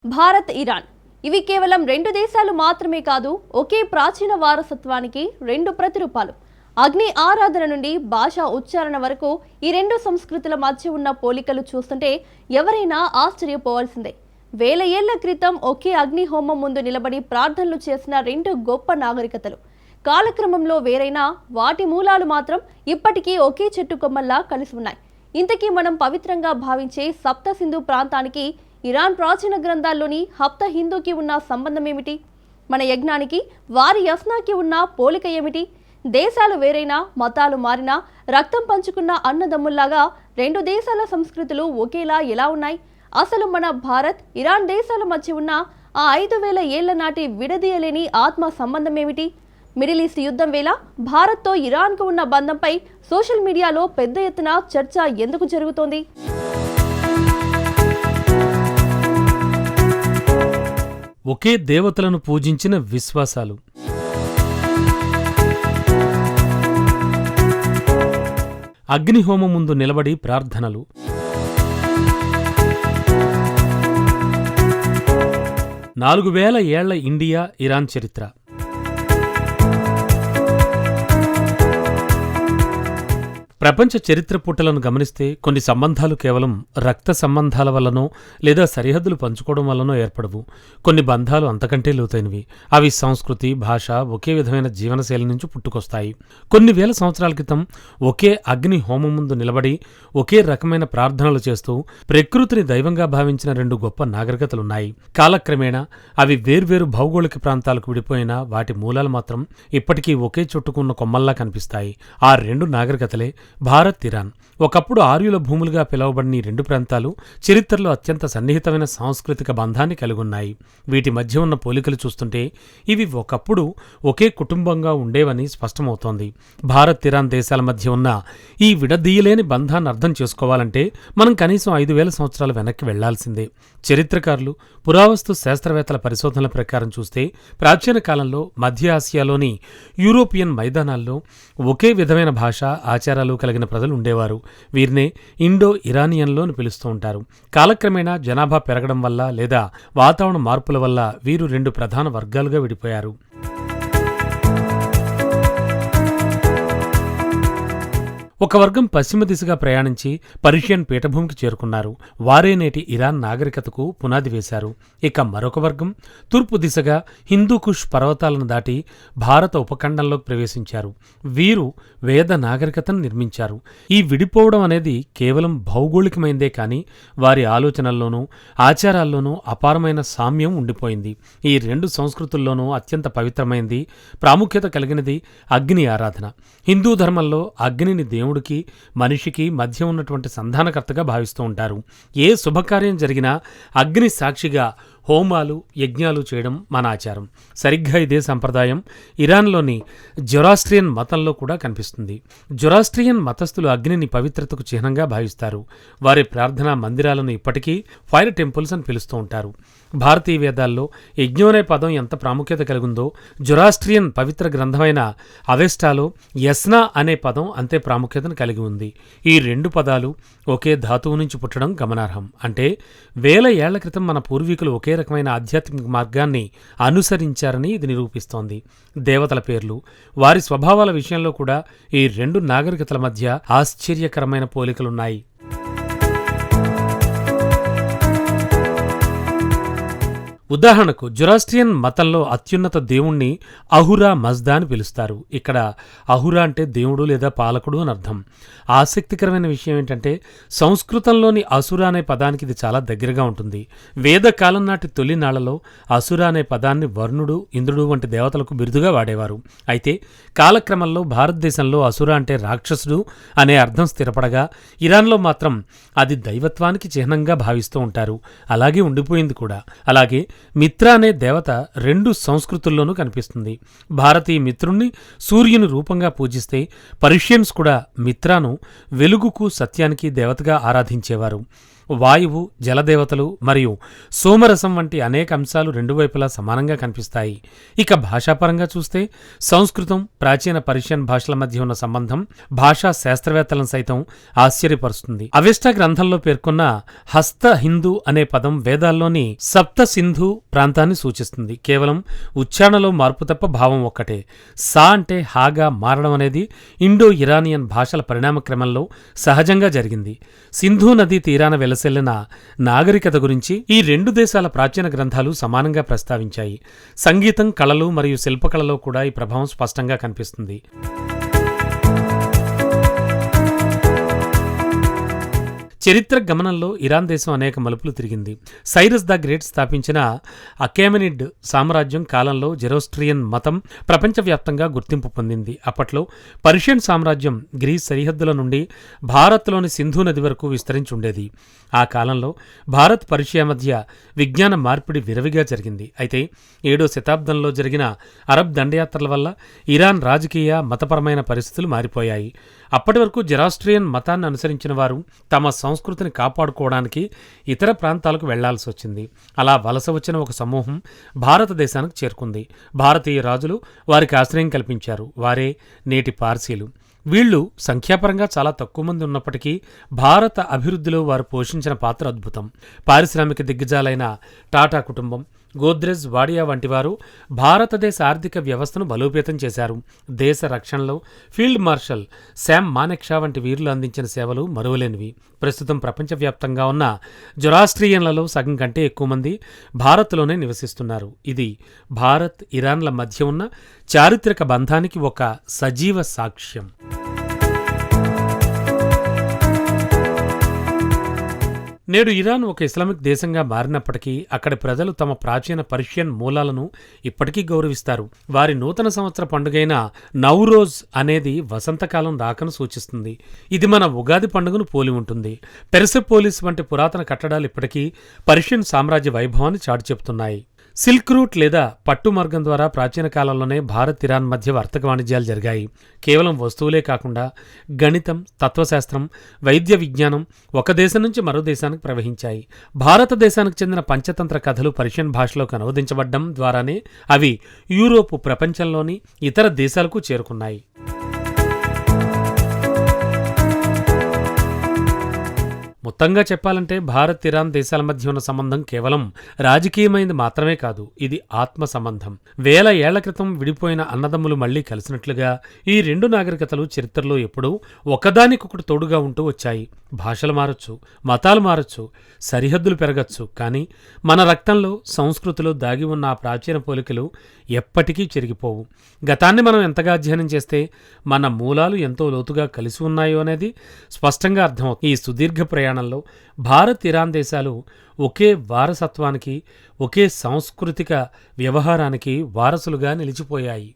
Bharat, Iran ఇవి కేవలం రెండు దేశాలు మాత్రమే కాదు, ఒకే ప్రాచీన వారసత్వానికి రెండు ప్రతిరూపాలు. అగ్ని ఆరాధన నుండి భాషా ఉచ్చారణ వరకు ఈ రెండు సంస్కృతుల మధ్య ఉన్న పోలికలు చూస్తుంటే ఎవరైనా ఆశ్చర్యపోవాల్సిందే. వేల ఏళ్ల క్రితం ఒకే అగ్ని హోమం ముందు నిలబడి ప్రార్థనలు చేసిన రెండు గొప్ప నాగరికతలు కాలక్రమంలో వేరైనా వాటి మూలాలు మాత్రం ఇప్పటికీ ఒకే చెట్టు కొమ్మల్లా కలిసి ఉన్నాయి. ఇంతకీ మనం పవిత్రంగా భావించే సప్త సింధు ప్రాంతానికి ఇరాన్ ప్రాచీన గ్రంథాల్లోని హప్త హిందూకి ఉన్న సంబంధం ఏమిటి? మన యజ్ఞానికి వారి యస్నాకి ఉన్న పోలిక ఏమిటి? దేశాలు వేరైనా, మతాలు మారినా, రక్తం పంచుకున్న అన్నదమ్ముల్లాగా రెండు దేశాల సంస్కృతులు ఒకేలా ఎలా ఉన్నాయి? అసలు మన భారత్, ఇరాన్ దేశాల మధ్య ఉన్న ఆ 5000 ఏళ్ల నాటి విడదీయలేని ఆత్మ సంబంధం ఏమిటి? మిడిల్ ఈస్ట్ యుద్ధం వేళ భారత్తో ఇరాన్కు ఉన్న బంధంపై సోషల్ మీడియాలో పెద్ద ఎత్తున చర్చ ఎందుకు జరుగుతోంది? ఒకే దేవతలను పూజించిన విశ్వాసాలు. అగ్నిహోమం ముందు నిలబడి ప్రార్థనలు. 4000 ఏళ్ల ఇండియా, ఇరాన్ చరిత్ర. ప్రపంచ చరిత్ర పుటలను గమనిస్తే కొన్ని సంబంధాలు కేవలం రక్త సంబంధాల వల్లనో లేదా సరిహద్దులు పంచుకోవడం వల్లనో ఏర్పడవు. కొన్ని బంధాలు అంతకంటే లోతైనవి. అవి సంస్కృతి, భాష, ఒకే విధమైన జీవనశైలి నుంచి పుట్టుకొస్తాయి. కొన్ని వేల సంవత్సరాల క్రితం ఒకే అగ్ని హోమం ముందు నిలబడి ఒకే రకమైన ప్రార్థనలు చేస్తూ ప్రకృతిని దైవంగా భావించిన రెండు గొప్ప నాగరికతలున్నాయి. కాలక్రమేణా అవి వేర్వేరు భౌగోళిక ప్రాంతాలకు విడిపోయినా వాటి మూలాలు మాత్రం ఇప్పటికీ ఒకే చుట్టుకున్న కొమ్మల్లా కనిపిస్తాయి. ఆ రెండు నాగరికతలే భారత్, ఇరాన్. ఒకప్పుడు ఆర్యుల భూములుగా పిలువబడిన ఈ రెండు ప్రాంతాలు చరిత్రలో అత్యంత సన్నిహితమైన సాంస్కృతిక బంధాన్ని కలిగున్నాయి. వీటి మధ్య ఉన్న పోలికలు చూస్తుంటే ఇవి ఒకప్పుడు ఒకే కుటుంబంగా ఉండేవని స్పష్టమవుతోంది. భారత్, ఇరాన్ దేశాల మధ్య ఉన్న ఈ విడదీయలేని బంధాన్ని అర్థం చేసుకోవాలంటే మనం కనీసం 5000 సంవత్సరాల వెనక్కి వెళ్లాల్సిందే. చరిత్రకారులు, పురావస్తు శాస్త్రవేత్తల పరిశోధనల ప్రకారం చూస్తే ప్రాచీన కాలంలో మధ్య ఆసియాలోని యూరోపియన్ మైదానాల్లో ఒకే విధమైన భాష, ఆచారాలు కలిగిన ప్రజలు ఉండేవారు. వీరినే ఇండో ఇరానియన్లో అని పిలుస్తూ ఉంటారు. కాలక్రమేణా జనాభా పెరగడం వల్ల లేదా వాతావరణ మార్పుల వల్ల వీరు రెండు ప్రధాన వర్గాలుగా విడిపోయారు. ఒక వర్గం పశ్చిమ దిశగా ప్రయాణించి పర్షియన్ పీఠభూమికి చేరుకున్నారు. వారే నేటి ఇరాన్ నాగరికతకు పునాది వేశారు. ఇక మరొక వర్గం తూర్పు దిశగా హిందూకుష్ పర్వతాలను దాటి భారత ఉపఖండంలోకి ప్రవేశించారు. వీరు వేద నాగరికతను నిర్మించారు. ఈ విడిపోవడం అనేది కేవలం భౌగోళికమైందే కానీ వారి ఆలోచనల్లోనూ ఆచారాల్లోనూ అపారమైన సామ్యం ఉండిపోయింది. ఈ రెండు సంస్కృతుల్లోనూ అత్యంత పవిత్రమైంది, ప్రాముఖ్యత కలిగినది అగ్ని ఆరాధన. హిందూ ధర్మంలో అగ్నిని దేవుడికి, మనిషికి మధ్య ఉన్నటువంటి సంధానకర్తగా భావిస్తూ ఉంటారు. ఏ శుభకార్యం జరిగినా అగ్ని సాక్షిగా హోమాలు, యజ్ఞాలు చేయడం మన ఆచారం. సరిగ్గా ఇదే సంప్రదాయం ఇరాన్లోని జొరాస్ట్రియన్ మతంలో కూడా కనిపిస్తుంది. జొరాస్ట్రియన్ మతస్థులు అగ్నిని పవిత్రతకు చిహ్నంగా భావిస్తారు. వారి ప్రార్థనా మందిరాలను ఇప్పటికీ ఫైర్ టెంపుల్స్ అని పిలుస్తూ ఉంటారు. భారతీయ వేదాల్లో యజ్ఞం అనే పదం ఎంత ప్రాముఖ్యత కలిగిందో జొరాస్ట్రియన్ పవిత్ర గ్రంథమైన అవెస్టాలో యస్నా అనే పదం అంతే ప్రాముఖ్యతను కలిగి ఉంది. ఈ రెండు పదాలు ఒకే ధాతువు నుంచి పుట్టడం గమనార్హం. అంటే వేల ఏళ్ల క్రితం మన పూర్వీకులు ఒకే రకమైన ఆధ్యాత్మిక మార్గాన్ని అనుసరించారని ఇది నిరూపిస్తోంది. దేవతల పేర్లు, వారి స్వభావాల విషయంలో కూడా ఈ రెండు నాగరికతల మధ్య ఆశ్చర్యకరమైన పోలికలున్నాయి. ఉదాహరణకు జొరాస్ట్రియన్ మతంలో అత్యున్నత దేవుణ్ణి అహురా మజ్దా అని పిలుస్తారు. ఇక్కడ అహురా అంటే దేవుడు లేదా పాలకుడు అని అర్థం. ఆసక్తికరమైన విషయం ఏంటంటే సంస్కృతంలోని అసుర అనే పదానికి ఇది చాలా దగ్గరగా ఉంటుంది. వేదకాలం నాటి తొలినాళ్లలో అసుర అనే పదాన్ని వర్ణుడు, ఇంద్రుడు వంటి దేవతలకు బిరుదుగా వాడేవారు. అయితే కాలక్రమంలో భారతదేశంలో అసుర అంటే రాక్షసుడు అనే అర్థం స్థిరపడగా ఇరాన్లో మాత్రం అది దైవత్వానికి చిహ్నంగా భావిస్తూ ఉంటారు. అలాగే ఉండిపోయింది కూడా. అలాగే మిత్ర అనే దేవత రెండు సంస్కృతుల్లోనూ కనిపిస్తుంది. భారతీయ మిత్రుణ్ణి సూర్యుని రూపంగా పూజిస్తే పర్షియన్స్ కూడా మిత్రాను వెలుగుకు, సత్యానికి దేవతగా ఆరాధించేవారు. వాయువు, జలదేవతలు మరియు సోమరసం వంటి అనేక అంశాలు రెండు వైపులా సమానంగా కనిపిస్తాయి. ఇక భాషాపరంగా చూస్తే సంస్కృతం, ప్రాచీన పర్షియన్ భాషల మధ్య ఉన్న సంబంధం భాషా శాస్త్రవేత్తలను సైతం ఆశ్చర్యపరుస్తుంది. అవెస్టా గ్రంథంలో పేర్కొన్న హస్త హిందూ అనే పదం వేదాల్లోని సప్త సింధు ప్రాంతాన్ని సూచిస్తుంది. కేవలం ఉచ్చారణలో మార్పు తప్ప భావం ఒక్కటే. సా అంటే హాగా మారడం అనేది ఇండో ఇరానియన్ భాషల పరిణామ క్రమంలో సహజంగా జరిగింది. సింధు నదీ తీరాన వెలసెల్లిన నాగరికత గురించి ఈ రెండు దేశాల ప్రాచీన గ్రంథాలు సమానంగా ప్రస్తావించాయి. సంగీతం, కళలు మరియు శిల్పకళలో కూడా ఈ ప్రభావం స్పష్టంగా కనిపిస్తుంది. చరిత్ర గమనంలో ఇరాన్ దేశం అనేక మలుపులు తిరిగింది. సైరస్ ద గ్రేట్ స్థాపించిన అకేమెనిడ్ సామ్రాజ్యం కాలంలో జెరోస్ట్రియన్ మతం ప్రపంచవ్యాప్తంగా గుర్తింపు పొందింది. అప్పట్లో పర్షియన్ సామ్రాజ్యం గ్రీస్ సరిహద్దుల నుండి భారత్లోని సింధు నది వరకు విస్తరించి ఉండేది. ఆ కాలంలో భారత్, పర్షియా మధ్య విజ్ఞాన మార్పిడి విరవిగా జరిగింది. అయితే 7వ శతాబ్దంలో జరిగిన అరబ్ దండయాత్రల వల్ల ఇరాన్ రాజకీయ, మతపరమైన పరిస్థితులు మారిపోయాయి. అప్పటి వరకు జెరాస్ట్రియన్ మతాన్ని అనుసరించిన వారు తమ సంస్కృతిని కాపాడుకోవడానికి ఇతర ప్రాంతాలకు వెళ్లాల్సి వచ్చింది. అలా వలస వచ్చిన ఒక సమూహం భారతదేశానికి చేరుకుంది. భారతీయ రాజులు వారికి ఆశ్రయం కల్పించారు. వారే నేటి పార్సీలు. వీళ్లు సంఖ్యాపరంగా చాలా తక్కువ మంది ఉన్నప్పటికీ భారత అభివృద్ధిలో వారు పోషించిన పాత్ర అద్భుతం. పారిశ్రామిక దిగ్గజాలైన టాటా కుటుంబం, గోద్రెజ్, వాడియా వంటి వారు భారతదేశ ఆర్థిక వ్యవస్థను బలోపేతం చేశారు. దేశ రక్షణలో ఫీల్డ్ మార్షల్ శామ్ మానెక్షా వంటి వీరులు అందించిన సేవలు మరువలేనివి. ప్రస్తుతం ప్రపంచవ్యాప్తంగా ఉన్న జొరాస్ట్రియన్లలో సగం కంటే ఎక్కువ మంది భారత్లోనే నివసిస్తున్నారు. ఇది భారత్, ఇరాన్ల మధ్య ఉన్న చారిత్రక బంధానికి ఒక సజీవ సాక్ష్యం. నేడు ఇరాన్ ఒక ఇస్లామిక్ దేశంగా మారినప్పటికీ అక్కడి ప్రజలు తమ ప్రాచీన పర్షియన్ మూలాలను ఇప్పటికీ గౌరవిస్తారు. వారి నూతన సంవత్సర పండుగైన నౌరోజ్ అనేది వసంతకాలం రాకను సూచిస్తుంది. ఇది మన ఉగాది పండుగను పోలి ఉంటుంది. పెర్సెపోలిస్ వంటి పురాతన కట్టడాలు ఇప్పటికీ పర్షియన్ సామ్రాజ్య వైభవాన్ని చాటి చెబుతున్నాయి. సిల్క్ రూట్ లేదా పట్టు మార్గం ద్వారా ప్రాచీన కాలంలోనే భారత్, ఇరాన్ మధ్య వర్తక వాణిజ్యాలు జరిగాయి. కేవలం వస్తువులే కాకుండా గణితం, తత్వశాస్త్రం, వైద్య విజ్ఞానం ఒక దేశం నుంచి మరో దేశానికి ప్రవహించాయి. భారతదేశానికి చెందిన పంచతంత్ర కథలు పర్షియన్ భాషలోకి అనువదించబడ్డం ద్వారానే అవి యూరోపు, ప్రపంచంలోని ఇతర దేశాలకు చేరుకున్నాయి. మొత్తంగా చెప్పాలంటే భారత్, ఇరాన్ దేశాల మధ్య ఉన్న సంబంధం కేవలం రాజకీయమైనది మాత్రమే కాదు. ఇది ఆత్మ సంబంధం. వేల ఏళ్ల క్రితం విడిపోయిన అన్నదమ్ములు మళ్లీ కలిసినట్లుగా ఈ రెండు నాగరికతలు చరిత్రలో ఎప్పుడూ ఒకదానికొకటి తోడుగా ఉంటూ వచ్చాయి. భాషలు మారొచ్చు, మతాలు మారొచ్చు, సరిహద్దులు పెరగచ్చు, కానీ మన రక్తంలో, సంస్కృతిలో దాగి ఉన్న ఆ ప్రాచీన పోలికలు ఎప్పటికీ చెరిగిపోవు. గతాన్ని మనం ఎంతగా అధ్యయనం చేస్తే మన మూలాలు ఎంతో లోతుగా కలిసి ఉన్నాయో అనేది స్పష్టంగా అర్థమవుతుంది. ఈ సుదీర్ఘ ప్రయాణంలో భారత్, ఇరాన్ దేశాలు ఒకే వారసత్వానికి, ఒకే సాంస్కృతిక వ్యవహారానికి వారసులుగా నిలిచిపోయాయి.